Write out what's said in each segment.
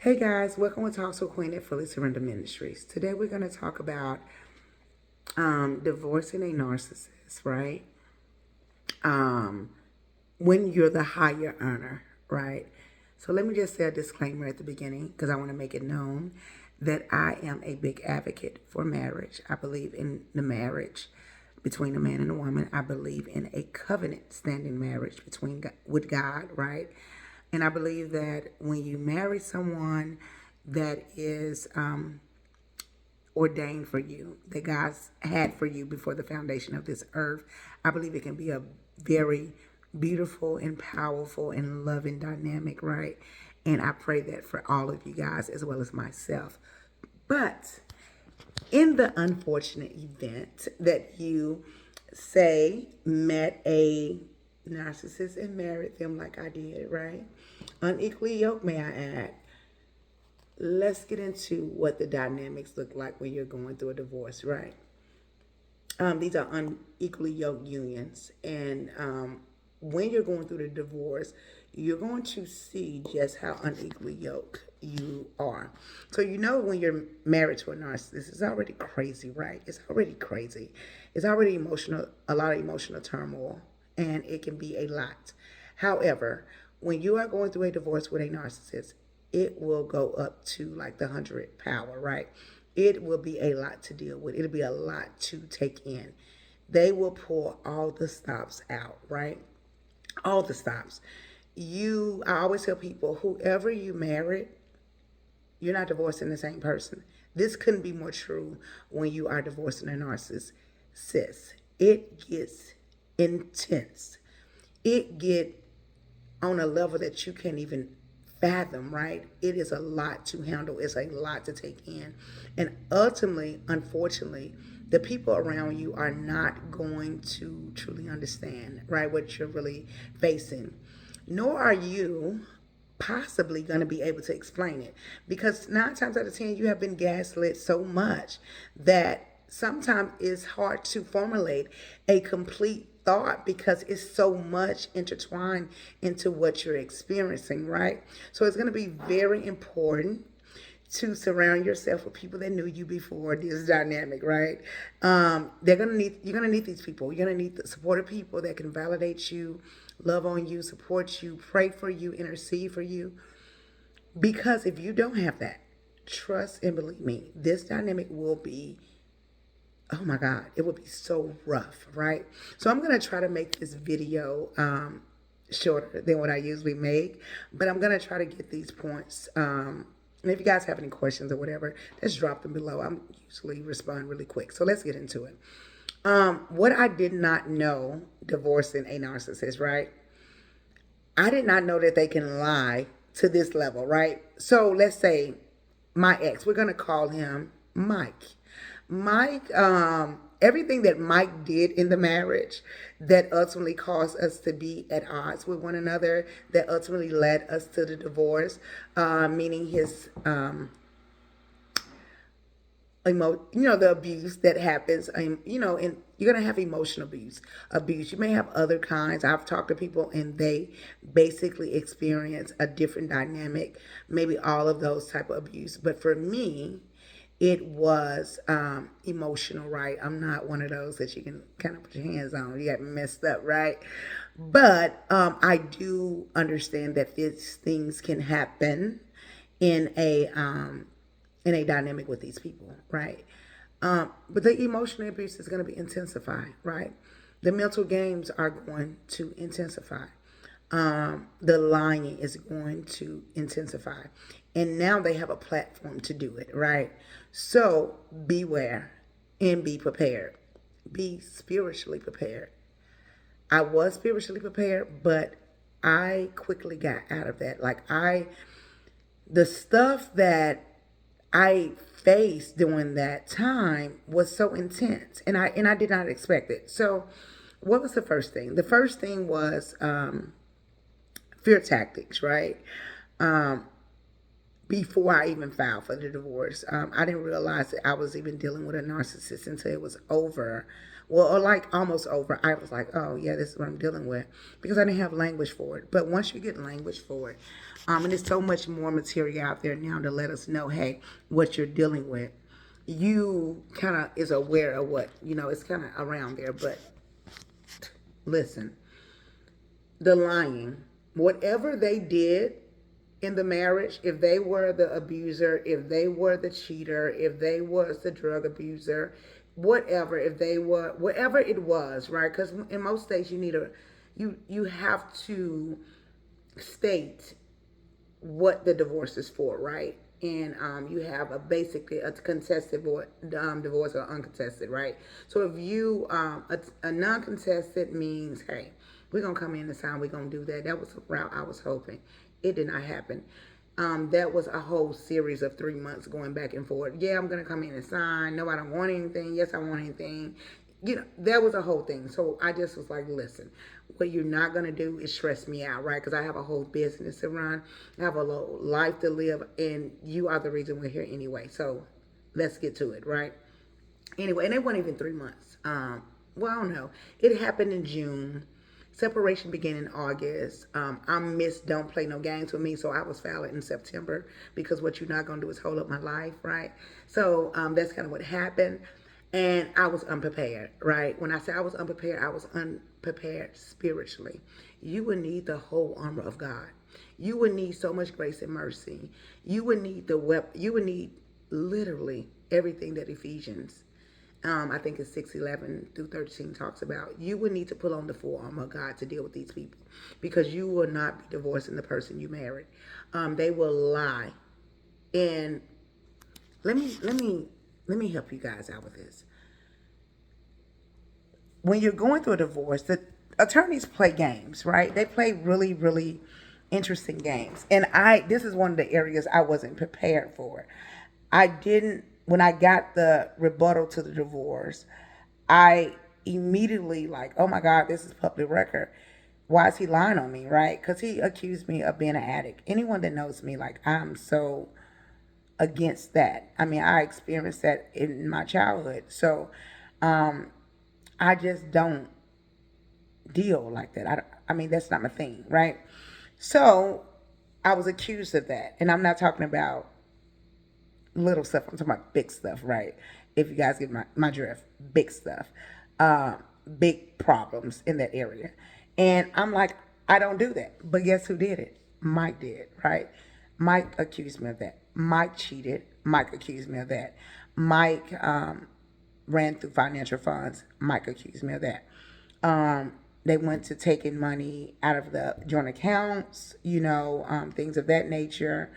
Hey guys, welcome to Talks with Queen at Fully Surrender Ministries. Today we're going to talk about divorcing a narcissist, right? Um, when you're the higher earner, right? So let me just say a disclaimer at the beginning because I want to make it known that I am a big advocate for marriage. I believe in the marriage between a man and a woman. I believe in a covenant standing marriage with God, right? And I believe that when you marry someone that is ordained for you, that God's had for you before the foundation of this earth, I believe it can be a very beautiful and powerful and loving dynamic, right? And I pray that for all of you guys as well as myself. But in the unfortunate event that you say met a narcissist and married them like I did, right? Unequally yoked, may I add. Let's get into what the dynamics look like when you're going through a divorce, right? These are unequally yoked unions, and when you're going through the divorce, you're going to see just how unequally yoked you are. So you know when you're married to a narcissist, it's already crazy, right? It's already crazy. It's already emotional, a lot of emotional turmoil, and it can be a lot. However, when you are going through a divorce with a narcissist, it will go up to like the 100 power, right? It will be a lot to deal with. It'll be a lot to take in. They will pull all the stops out, right? All the stops. I always tell people, whoever you married, you're not divorcing the same person. This couldn't be more true when you are divorcing a narcissist. It gets intense. It get on a level that you can't even fathom, right? It is a lot to handle. It's a lot to take in. And ultimately, unfortunately, the people around you are not going to truly understand, right, what you're really facing. Nor are you possibly going to be able to explain it. Because 9 times out of 10, you have been gaslit so much that sometimes it's hard to formulate a complete thought because it's so much intertwined into what you're experiencing, right? So it's going to be very important to surround yourself with people that knew you before this dynamic, right? You're gonna need these people. You're gonna need the supportive people that can validate you, love on you, support you, pray for you, intercede for you. Because if you don't have that, trust and believe me, this dynamic will be, oh my God, it would be so rough, right? So I'm going to try to make this video shorter than what I usually make, but I'm going to try to get these points. And if you guys have any questions or whatever, just drop them below. I'm usually respond really quick. So let's get into it. What I did not know divorcing a narcissist, right? I did not know that they can lie to this level, right? So let's say my ex, we're going to call him Mike. Mike, everything that Mike did in the marriage that ultimately caused us to be at odds with one another, that ultimately led us to the divorce, meaning his the abuse that happens, and you're going to have emotional abuse. You may have other kinds. I've talked to people and they basically experience a different dynamic, maybe all of those type of abuse. But for me, it was emotional, right? I'm not one of those that you can kind of put your hands on. You got messed up, right? But I do understand that these things can happen in a dynamic with these people, right? But the emotional abuse is going to be intensified, right? The mental games are going to intensify. The lying is going to intensify. And now they have a platform to do it, right? So beware and be prepared. Be spiritually prepared. I was spiritually prepared, but I quickly got out of that. The stuff that I faced during that time was so intense, and I did not expect it. So what was the first thing? The first thing was fear tactics, right? Before I even filed for the divorce, I didn't realize that I was even dealing with a narcissist until it was over Well, or like almost over. I was like, oh yeah, this is what I'm dealing with, because I didn't have language for it. But once you get language for it, and there's so much more material out there now to let us know, hey, what you're dealing with, you kind of is aware of what, it's kind of around there. But listen, the lying, whatever they did in the marriage, if they were the abuser, if they were the cheater, if they was the drug abuser, whatever, if they were, whatever it was, right? Because in most states you have to state what the divorce is for, right? And you have basically a contested divorce or uncontested, right? So if you a non-contested means, hey, we're gonna come in and sign, we're gonna do that. That was the route I was hoping. It did not happen. That was a whole series of 3 months going back and forth. Yeah, I'm gonna come in and sign. No, I don't want anything. Yes, I want anything. That was a whole thing. So I just was like, listen, what you're not going to do is stress me out, right? Because I have a whole business to run. I have a life to live, and you are the reason we're here anyway. So let's get to it, right? Anyway, and it wasn't even 3 months. Well, I don't know. It happened in June. Separation began in August. I missed Don't Play No Games with Me, so I was filing in September, because what you're not going to do is hold up my life, right? So that's kind of what happened. And I was unprepared, right? When I say I was unprepared spiritually. You would need the whole armor of God. You would need so much grace and mercy. You would need the weapon. You would need literally everything that Ephesians, I think it's 6:11 through 13 talks about. You would need to put on the full armor of God to deal with these people, because you will not be divorcing the person you married. They will lie. And let me help you guys out with this. When you're going through a divorce, the attorneys play games, right? They play really, really interesting games. And this is one of the areas I wasn't prepared for. I didn't, when I got the rebuttal to the divorce, I immediately like, oh my God, this is public record. Why is he lying on me, right? Because he accused me of being an addict. Anyone that knows me, like, I'm so against that. I mean, I experienced that in my childhood. So I just don't deal like that. I mean, that's not my thing, right? So I was accused of that. And I'm not talking about little stuff. I'm talking about big stuff, right? If you guys get my drift, big stuff. Big problems in that area. And I'm like, I don't do that. But guess who did it? Mike did, right? Mike accused me of that. Mike cheated. Mike accused me of that. Mike ran through financial funds. Mike accused me of that. They went to taking money out of the joint accounts, things of that nature.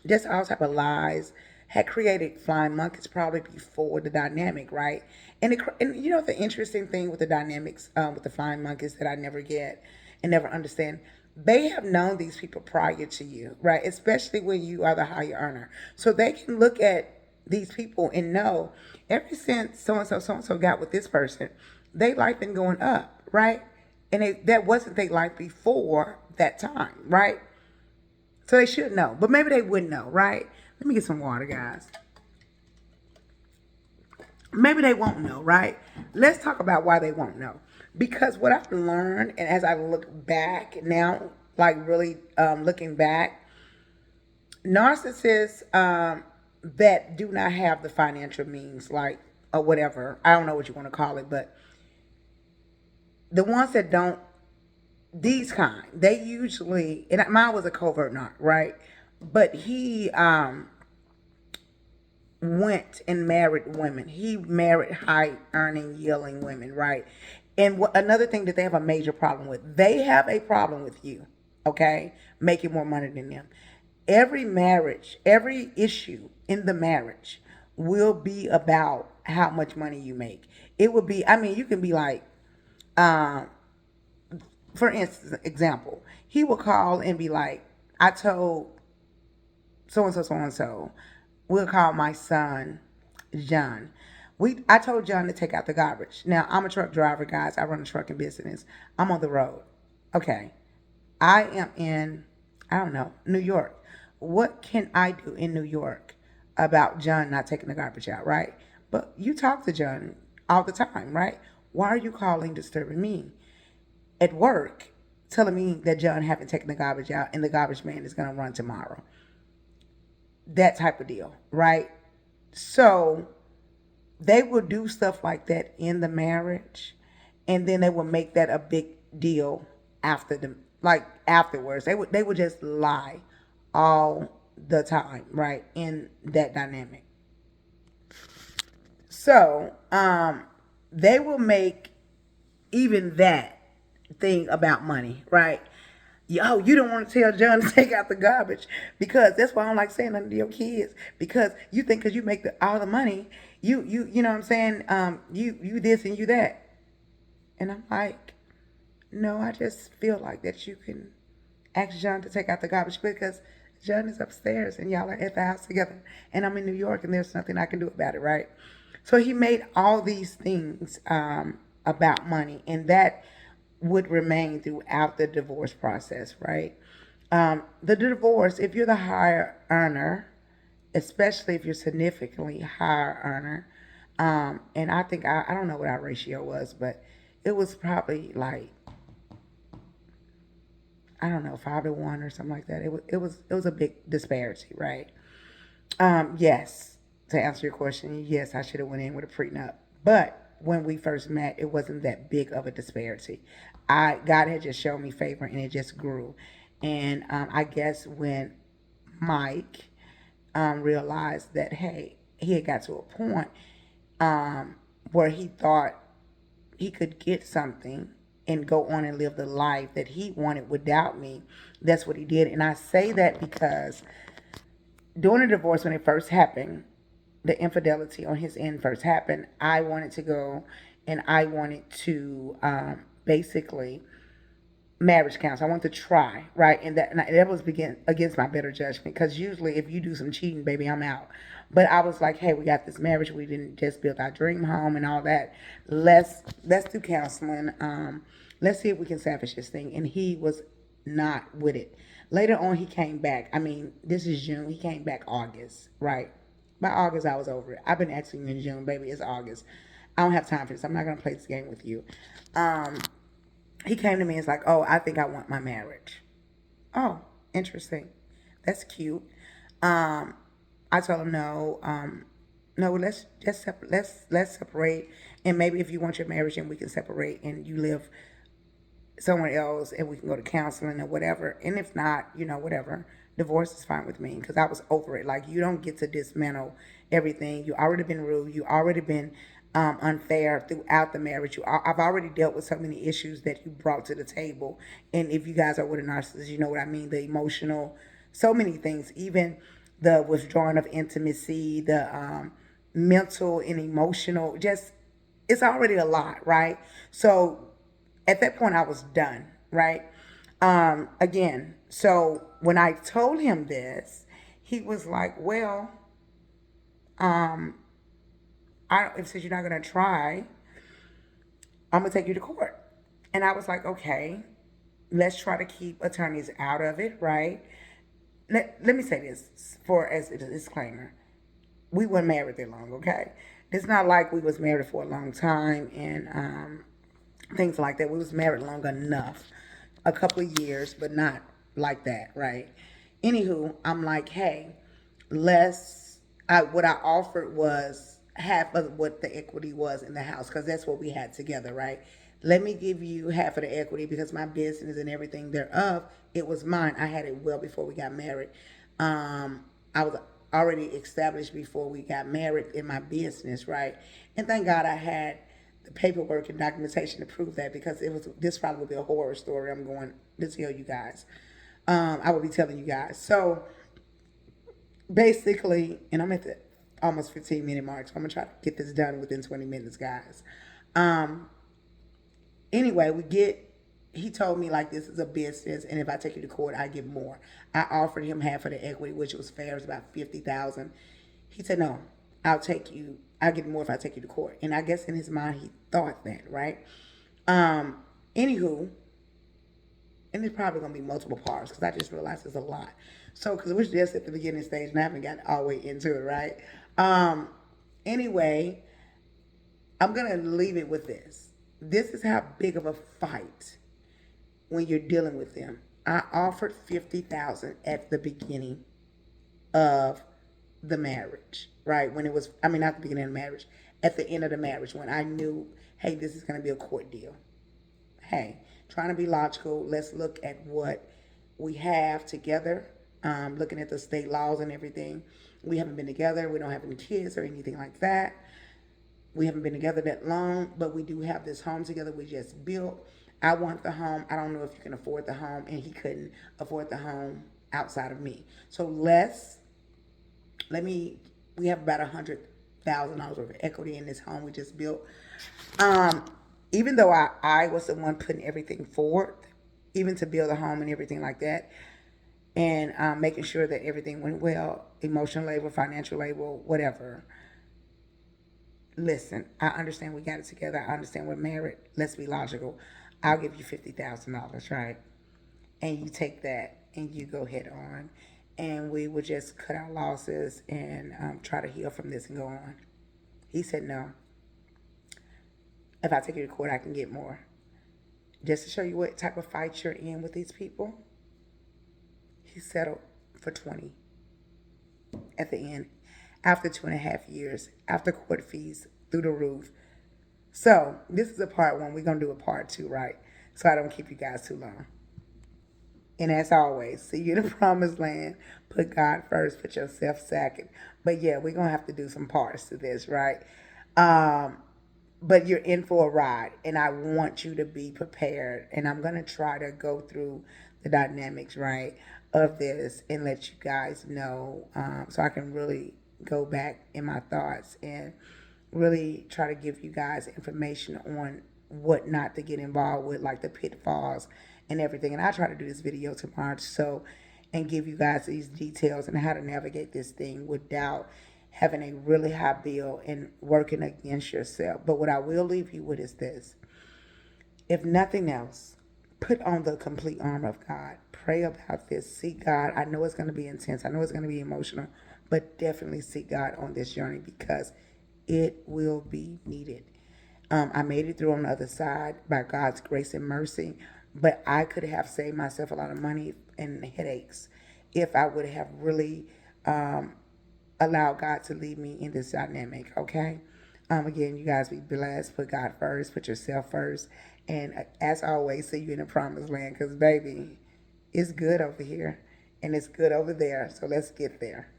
Just all type of lies. Had created flying monkeys probably before the dynamic, right? And the interesting thing with the dynamics with the flying monkeys that I never get and never understand, they have known these people prior to you, right? Especially when you are the higher earner. So they can look at these people and know, ever since so-and-so got with this person, their life been going up, right? And that wasn't their life before that time, right? So they should know, but maybe they wouldn't know, right? Let me get some water, guys. Maybe they won't know, right? Let's talk about why they won't know. Because what I've learned, and as I look back now, like really looking back, narcissists that do not have the financial means, like, or whatever, I don't know what you want to call it, but the ones that don't, these kind, they usually, and mine was a covert narc, right? But he went and married women. He married high earning, yielding women, right? And another thing that they have a major problem with, they have a problem with you, okay, making more money than them. Every marriage, every issue in the marriage will be about how much money you make. It would be, I mean, you can be like, for instance, example, he will call and be like, I told so-and-so, we'll call my son John. I told John to take out the garbage. Now, I'm a truck driver, guys. I run a trucking business. I'm on the road. Okay. I am in, I don't know, New York. What can I do in New York about John not taking the garbage out, right? But you talk to John. all the time, right? Why are you calling disturbing me at work, telling me that John haven't taken the garbage out and the garbage man is going to run tomorrow? That type of deal, right? So they will do stuff like that in the marriage, and then they will make that a big deal after the like afterwards. They would just lie all the time, right? In that dynamic. So, they will make even that thing about money, right? Yo, you don't want to tell John to take out the garbage because that's why I don't like saying nothing to your kids, because you think because you make all the money, you know what I'm saying? You this and you that, and I'm like, no, I just feel like that you can ask John to take out the garbage because John is upstairs and y'all are at the house together, and I'm in New York and there's nothing I can do about it, right? So he made all these things about money, and that would remain throughout the divorce process, right? The divorce, if you're the higher earner, especially if you're significantly higher earner, and I think I don't know what our ratio was, but it was probably like, I don't know, 5 to 1 or something like that. It was a big disparity, right? Yes, to answer your question, yes, I should have went in with a prenup, but when we first met, it wasn't that big of a disparity. God had just shown me favor, and it just grew. And I guess when Mike realized that, hey, he had got to a point where he thought he could get something and go on and live the life that he wanted without me, that's what he did. And I say that because during the divorce, when it first happened, the infidelity on his end first happened, I wanted to go and I wanted to basically marriage counselor. I wanted to try, right? And that was begin against my better judgment, because usually if you do some cheating, baby, I'm out. But I was like, hey, we got this marriage. We didn't just build our dream home and all that. Let's do counseling. Let's see if we can salvage this thing. And he was not with it. Later on, he came back. I mean, this is June. He came back August, right? By August, I was over it. I've been asking you in June, baby. It's August. I don't have time for this. I'm not gonna play this game with you. Um, he came to me and was like, "Oh, I think I want my marriage." Oh, interesting. That's cute. Um, I told him no. No, let's just let's separate, and maybe if you want your marriage, and we can separate, and you live somewhere else, and we can go to counseling or whatever. And if not, whatever. Divorce is fine with me, because I was over it. Like, you don't get to dismantle everything. You already been rude. You already been unfair throughout the marriage. I've already dealt with so many issues that you brought to the table. And if you guys are with a narcissist, you know what I mean. The emotional, so many things, even the withdrawing of intimacy, the mental and emotional, just, it's already a lot, right? So at that point, I was done, right? Again, so when I told him this, he was like, well, um, if since you're not gonna try, I'm gonna take you to court. And I was like, okay, let's try to keep attorneys out of it, right? Let me say this for as a disclaimer. We weren't married that long, okay? It's not like we was married for a long time and things like that. We was married long enough, a couple of years, but not like that, right? Anywho, I'm like, hey, what I offered was half of what the equity was in the house, because that's what we had together, right? Let me give you half of the equity, because my business and everything thereof, it was mine. I had it well before we got married. I was already established before we got married in my business, right? And thank God I had the paperwork and documentation to prove that, because this probably would be a horror story I'm going to tell you guys. I will be telling you guys. So basically, and I'm at the almost 15-minute mark, so I'm gonna try to get this done within 20 minutes, guys. Um, anyway, he told me, like, this is a business, and if I take you to court, I get more. I offered him half of the equity, which was fair. It was about 50,000. He said, no, I'll get more if I take you to court. And I guess in his mind, he thought that, right? Anywho, and it's probably gonna be multiple parts, because I just realized there's a lot. So, because we're just at the beginning stage and I haven't got all the way into it, right? Anyway, I'm going to leave it with this. This is how big of a fight when you're dealing with them. I offered 50,000 at the beginning of the marriage, right? When it was, I mean, not the beginning of the marriage, at the end of the marriage, when I knew, hey, this is going to be a court deal. Hey, trying to be logical, let's look at what we have together, looking at the state laws and everything. We haven't been together, we don't have any kids or anything like that. We haven't been together that long, but we do have this home together we just built. I want the home. I don't know if you can afford the home, and he couldn't afford the home outside of me. So we have about $100,000 worth of equity in this home we just built. Um, Even though I was the one putting everything forward, even to build a home and everything like that, and making sure that everything went well, emotional labor, financial labor, whatever. Listen, I understand we got it together. I understand we're married. Let's be logical. I'll give you $50,000, right? And you take that and you go head on. And we would just cut our losses and try to heal from this and go on. He said, no. If I take you to court, I can get more. Just to show you what type of fight you're in with these people, he settled for 20 at the end, after 2.5 years, after court fees through the roof. So this is a part one. We're going to do a part two, right? So I don't keep you guys too long. And as always, see you in the promised land. Put God first, put yourself second. But yeah, we're going to have to do some parts to this, right? But you're in for a ride, and I want you to be prepared. And I'm going to try to go through the dynamics, right, of this and let you guys know, so I can really go back in my thoughts and really try to give you guys information on what not to get involved with, like the pitfalls and everything. And I try to do this video tomorrow, so, and give you guys these details and how to navigate this thing without having a really high bill and working against yourself. But what I will leave you with is this. If nothing else, put on the complete armor of God. Pray about this. Seek God. I know it's going to be intense. I know it's going to be emotional. But definitely seek God on this journey, because it will be needed. I made it through on the other side by God's grace and mercy. But I could have saved myself a lot of money and headaches if I would have really allow God to lead me in this dynamic, okay? Again, you guys be blessed. Put God first. Put yourself first. And as always, see you in the promised land, because, baby, it's good over here and it's good over there. So let's get there.